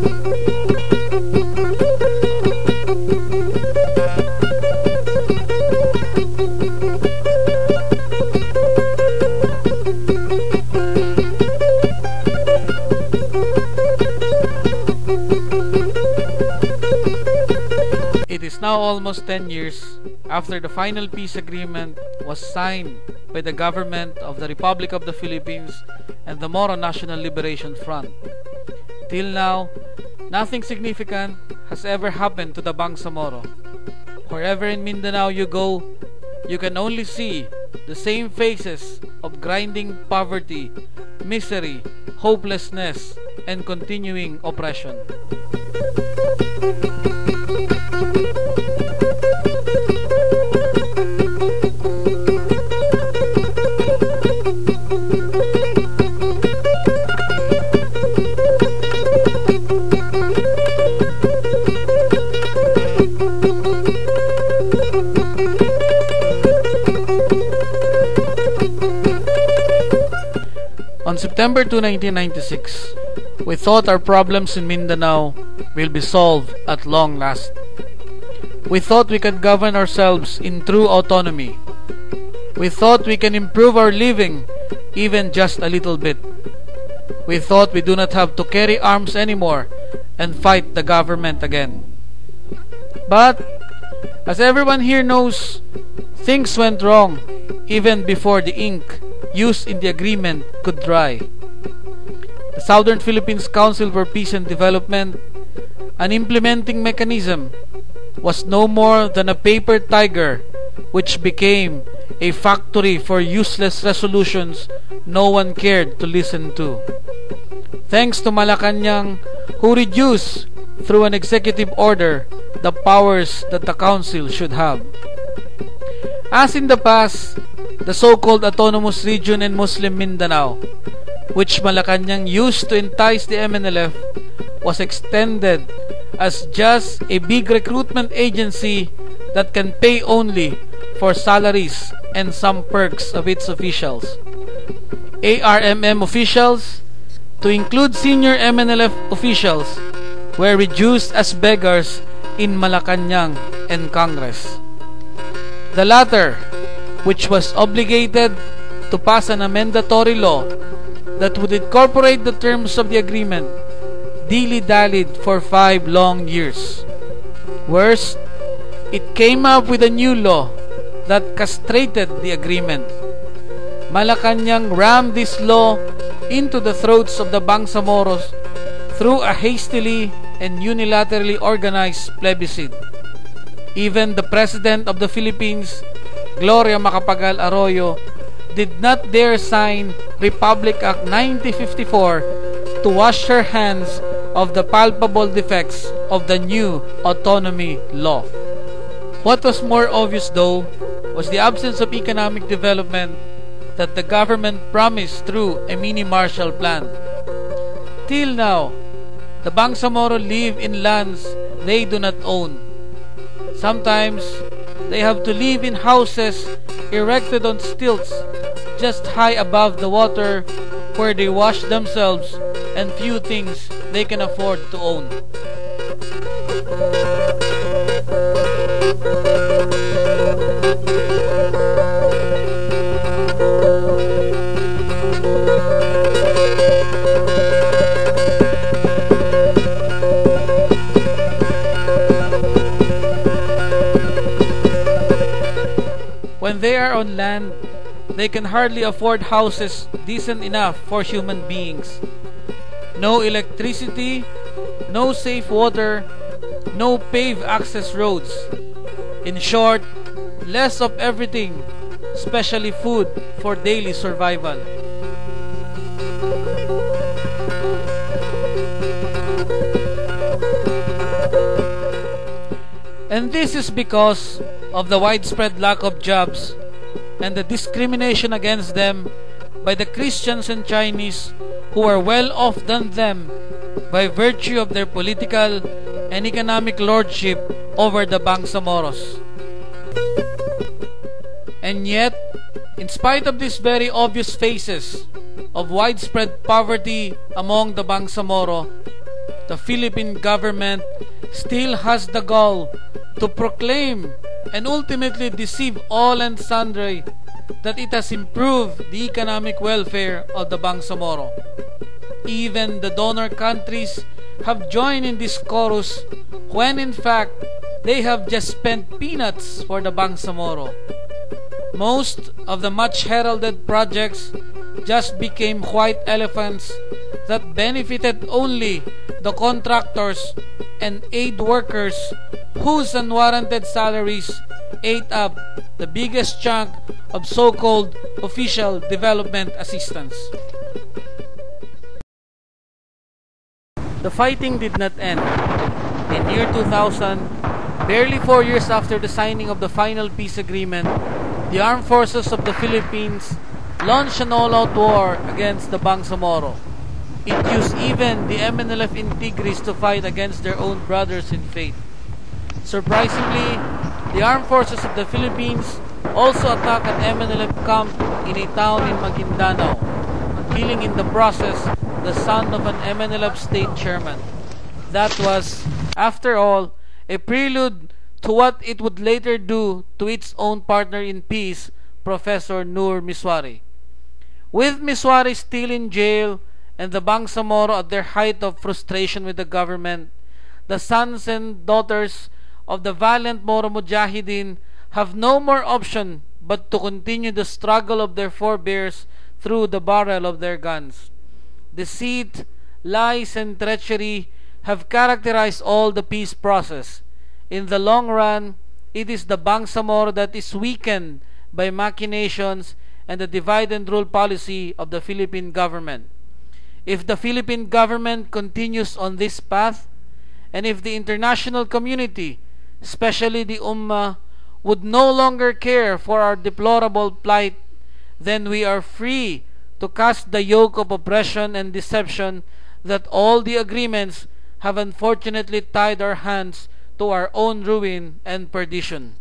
It is now almost 10 years after the final peace agreement was signed by the government of the Republic of the Philippines and the Moro National Liberation Front. Till now, nothing significant has ever happened to the bangsamoro. Wherever in Mindanao you go, you can only see the same faces of grinding poverty, misery, hopelessness, and continuing oppression. On September 2, 1996, we thought our problems in Mindanao will be solved at long last. We thought we could govern ourselves in true autonomy. We thought we can improve our living even just a little bit. We thought we do not have to carry arms anymore and fight the government again. But, as everyone here knows, things went wrong even before the ink used in the agreement could dry. The Southern Philippines Council for Peace and Development, an implementing mechanism, was no more than a paper tiger which became a factory for useless resolutions no one cared to listen to. Thanks to Malacanang, who reduced through an executive order the powers that the council should have. As in the past, the so-called autonomous region in Muslim Mindanao, which Malacanang used to entice the MNLF, was extended as just a big recruitment agency that can pay only for salaries and some perks of its officials. ARMM officials, to include senior MNLF officials, were reduced as beggars in Malacanang and Congress. The latter, which was obligated to pass an amendatory law that would incorporate the terms of the agreement, dilly-dallied for 5 long years. Worse, it came up with a new law that castrated the agreement. Malacanang rammed this law into the throats of the bangsamoros through a hastily and unilaterally organized plebiscite. Even the President of the Philippines, Gloria Macapagal Arroyo, did not dare sign Republic Act 9054 to wash her hands of the palpable defects of the new autonomy law. What was more obvious, though, was the absence of economic development that the government promised through a mini Marshall Plan. Till now, the bangsamoro live in lands they do not own. Sometimes, they have to live in houses erected on stilts just high above the water, where they wash themselves and few things they can afford to own. When they are on land, they can hardly afford houses decent enough for human beings. No electricity, no safe water, no paved access roads. In short, less of everything, especially food for daily survival. And this is because of the widespread lack of jobs and the discrimination against them by the Christians and Chinese who are well off than them by virtue of their political and economic lordship over the bangsamoros. And yet, in spite of these very obvious faces of widespread poverty among the bangsamoro, the Philippine government still has the gall to proclaim and ultimately deceive all and sundry that it has improved the economic welfare of the bangsamoro. Even the donor countries have joined in this chorus when in fact they have just spent peanuts for the bangsamoro. Most of the much heralded projects just became white elephants that benefited only the contractors and aid workers whose unwarranted salaries ate up the biggest chunk of so-called official development assistance. The fighting did not end. In year 2000, barely 4 years after the signing of the final peace agreement, the armed forces of the Philippines launched an all-out war against the bangsamoro. It used even the MNLF integris to fight against their own brothers in faith. Surprisingly, the armed forces of the Philippines also attacked an MNLF camp in a town in Maguindanao, killing in the process the son of an MNLF state chairman. That was, after all, a prelude to what it would later do to its own partner in peace, Professor Nur Miswari. With Miswari still in jail and the bangsamoro at their height of frustration with the government, the sons and daughters of the valiant Moro Mujahideen have no more option but to continue the struggle of their forebears through the barrel of their guns. Deceit, lies, and treachery have characterized all the peace process. In the long run, it is the bangsamoro that is weakened by machinations and the divide and rule policy of the Philippine government. If the Philippine government continues on this path, and if the international community, especially the Ummah, would no longer care for our deplorable plight, then we are free to cast the yoke of oppression and deception that all the agreements have unfortunately tied our hands to our own ruin and perdition.